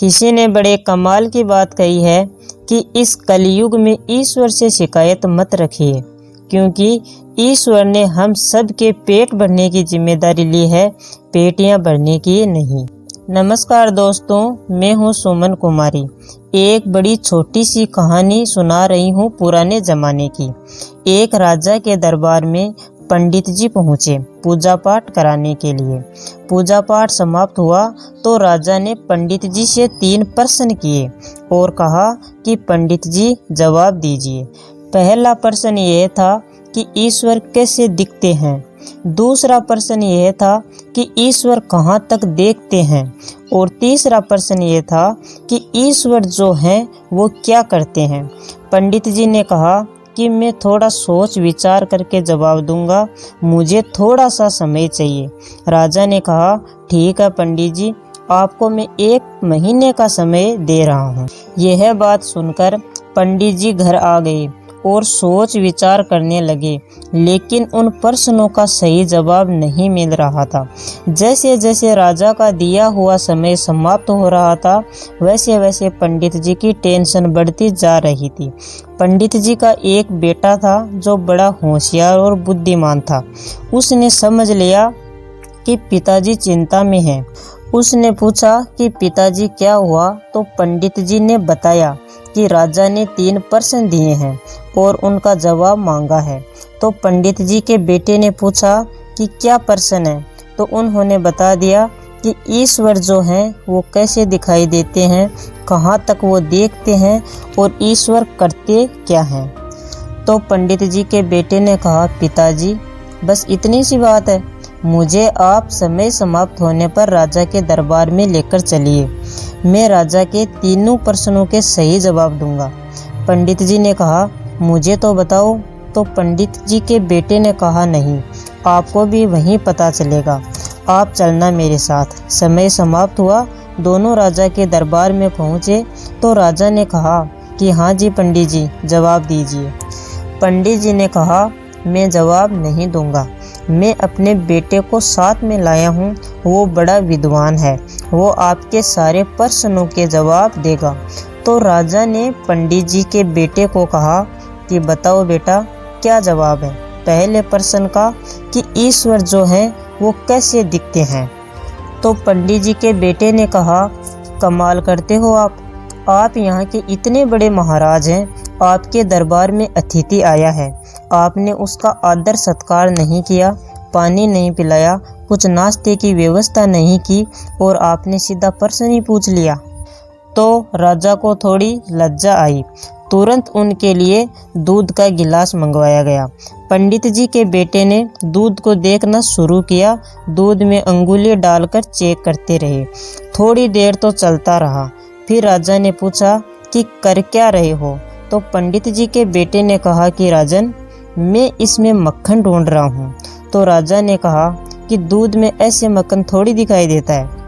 किसी ने बड़े कमाल की बात कही है कि इस कलयुग में ईश्वर से शिकायत मत रखिए, क्योंकि ईश्वर ने हम सब के पेट भरने की जिम्मेदारी ली है, पेटियां भरने की नहीं। नमस्कार दोस्तों, मैं हूं सुमन कुमारी। एक बड़ी छोटी सी कहानी सुना रही हूं पुराने ज़माने की। एक राजा के दरबार में पंडित जी पहुँचे पूजा पाठ कराने के लिए। पूजा पाठ समाप्त हुआ तो राजा ने पंडित जी से 3 प्रश्न किए और कहा कि पंडित जी जवाब दीजिए। पहला प्रश्न यह था कि ईश्वर कैसे दिखते हैं। दूसरा प्रश्न यह था कि ईश्वर कहाँ तक देखते हैं। और तीसरा प्रश्न ये था कि ईश्वर जो हैं वो क्या करते हैं। पंडित जी ने कहा कि मैं थोड़ा सोच विचार करके जवाब दूंगा, मुझे थोड़ा सा समय चाहिए। राजा ने कहा, ठीक है पंडित जी, आपको मैं 1 महीने का समय दे रहा हूँ। यह बात सुनकर पंडित जी घर आ गए और सोच विचार करने लगे, लेकिन उन प्रश्नों का सही जवाब नहीं मिल रहा था। जैसे जैसे राजा का दिया हुआ समय समाप्त हो रहा था, वैसे वैसे पंडित जी की टेंशन बढ़ती जा रही थी। पंडित जी का एक बेटा था जो बड़ा होशियार और बुद्धिमान था। उसने समझ लिया कि पिताजी चिंता में हैं। उसने पूछा कि पिताजी क्या हुआ, तो पंडित जी ने बताया कि राजा ने 3 प्रश्न दिए हैं और उनका जवाब मांगा है। तो पंडित जी के बेटे ने पूछा कि क्या प्रश्न है, तो उन्होंने बता दिया कि ईश्वर जो हैं वो कैसे दिखाई देते हैं, कहाँ तक वो देखते हैं और ईश्वर करते क्या हैं। तो पंडित जी के बेटे ने कहा, पिताजी बस इतनी सी बात है, मुझे आप समय समाप्त होने पर राजा के दरबार में लेकर चलिए, मैं राजा के 3 प्रश्नों के सही जवाब दूंगा। पंडित जी ने कहा, मुझे तो बताओ। तो पंडित जी के बेटे ने कहा, नहीं, आपको भी वहीं पता चलेगा, आप चलना मेरे साथ। समय समाप्त हुआ, दोनों राजा के दरबार में पहुँचे तो राजा ने कहा कि हाँ जी पंडित जी, जवाब दीजिए। पंडित जी ने कहा, मैं जवाब नहीं दूंगा, मैं अपने बेटे को साथ में लाया हूँ, वो बड़ा विद्वान है, वो आपके सारे प्रश्नों के जवाब देगा। तो राजा ने पंडित जी के बेटे को कहा कि बताओ बेटा, क्या जवाब है पहले प्रश्न का कि ईश्वर जो हैं वो कैसे दिखते हैं। तो पंडित जी के बेटे ने कहा, कमाल करते हो आप यहाँ के इतने बड़े महाराज हैं, आपके दरबार में अतिथि आया है, आपने उसका आदर सत्कार नहीं किया, पानी नहीं पिलाया, कुछ नाश्ते की व्यवस्था नहीं की और आपने सीधा प्रश्न ही पूछ लिया। तो राजा को थोड़ी लज्जा आई। तुरंत उनके लिए दूध का गिलास मंगवाया गया। पंडित जी के बेटे ने दूध को देखना शुरू किया, दूध में अंगुली डालकर चेक करते रहे। थोड़ी देर तो चलता रहा, फिर राजा ने पूछा कि कर क्या रहे हो। तो पंडित जी के बेटे ने कहा कि राजन, मैं इसमें मक्खन ढूंढ रहा हूँ। तो राजा ने कहा कि दूध में ऐसे मक्खन थोड़ी दिखाई देता है,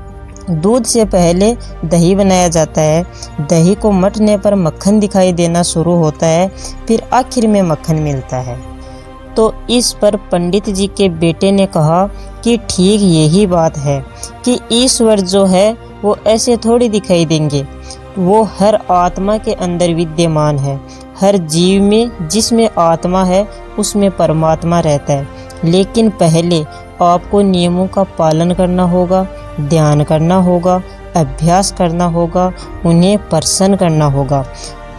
दूध से पहले दही बनाया जाता है, दही को मथने पर मक्खन दिखाई देना शुरू होता है, फिर आखिर में मक्खन मिलता है। तो इस पर पंडित जी के बेटे ने कहा कि ठीक यही बात है कि ईश्वर जो है वो ऐसे थोड़ी दिखाई देंगे, वो हर आत्मा के अंदर विद्यमान है। हर जीव में जिसमें आत्मा है उसमें परमात्मा रहता है, लेकिन पहले आपको नियमों का पालन करना होगा, ध्यान करना होगा, अभ्यास करना होगा, उन्हें प्रसन्न करना होगा,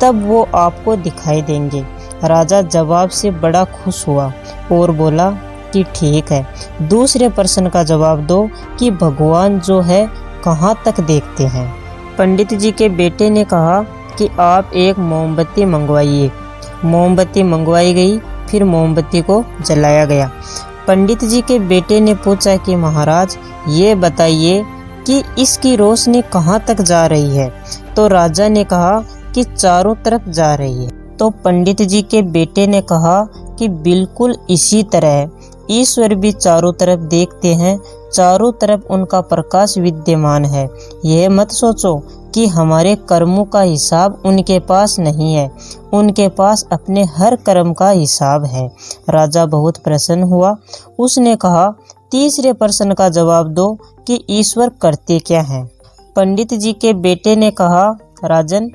तब वो आपको दिखाई देंगे। राजा जवाब से बड़ा खुश हुआ और बोला कि ठीक है, दूसरे प्रश्न का जवाब दो कि भगवान जो है कहाँ तक देखते हैं। पंडित जी के बेटे ने कहा कि आप एक मोमबत्ती मंगवाइए। मोमबत्ती मंगवाई गई, फिर मोमबत्ती को जलाया गया। पंडित जी के बेटे ने पूछा कि महाराज ये बताइए कि इसकी रोशनी कहाँ तक जा रही है। तो राजा ने कहा कि चारों तरफ जा रही है। तो पंडित जी के बेटे ने कहा कि बिल्कुल इसी तरह ईश्वर भी चारों तरफ देखते हैं, चारों तरफ उनका प्रकाश विद्यमान है। यह मत सोचो कि हमारे कर्मों का हिसाब उनके पास नहीं है, उनके पास अपने हर कर्म का हिसाब है। राजा बहुत प्रसन्न हुआ। उसने कहा, तीसरे प्रश्न का जवाब दो कि ईश्वर करते क्या हैं। पंडित जी के बेटे ने कहा, राजन,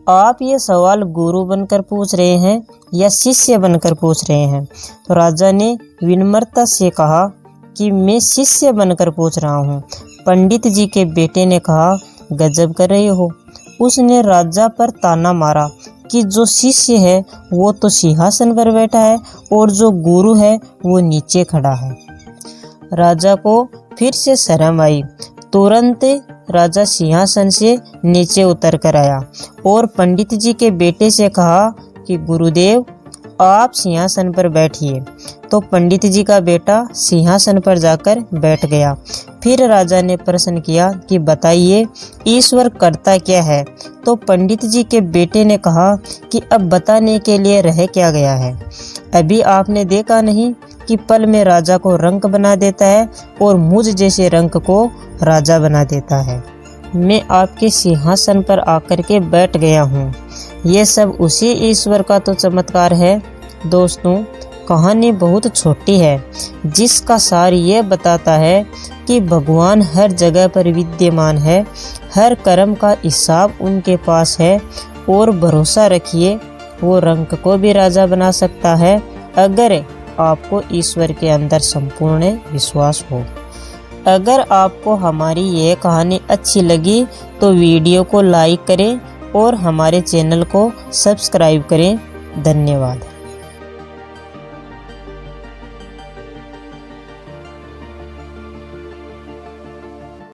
आप ये सवाल गुरु बनकर पूछ रहे हैं या शिष्य बनकर पूछ रहे हैं? तो राजा ने विनम्रता से कहा कि मैं शिष्य बनकर पूछ रहा हूँ। पंडित जी के बेटे ने कहा, गजब कर रहे हो। उसने राजा पर ताना मारा कि जो शिष्य है वो तो सिंहासन पर बैठा है और जो गुरु है वो नीचे खड़ा है। राजा को फिर से शर्म आई। तुरंत राजा सिंहासन से नीचे उतर कर आया और पंडित जी के बेटे से कहा कि गुरुदेव, आप सिंहासन पर बैठिए। तो पंडित जी का बेटा सिंहासन पर जाकर बैठ गया। फिर राजा ने प्रश्न किया कि बताइए, ईश्वर करता क्या है? तो पंडित जी के बेटे ने कहा कि अब बताने के लिए रह क्या गया है। अभी आपने देखा नहीं कि पल में राजा को रंक बना देता है और मुझ जैसे रंक को राजा बना देता है। मैं आपके सिंहासन पर आकर के बैठ गया हूँ। ये सब उसी ईश्वर का तो चमत्कार है। दोस्तों, कहानी बहुत छोटी है, जिसका सार ये बताता है कि भगवान हर जगह पर विद्यमान है। हर कर्म का हिसाब उनके पास है और भरोसा रखिए, वो रंक को भी राजा बना सकता है, अगर आपको ईश्वर के अंदर संपूर्ण विश्वास हो। अगर आपको हमारी ये कहानी अच्छी लगी तो वीडियो को लाइक करें और हमारे चैनल को सब्सक्राइब करें। धन्यवाद।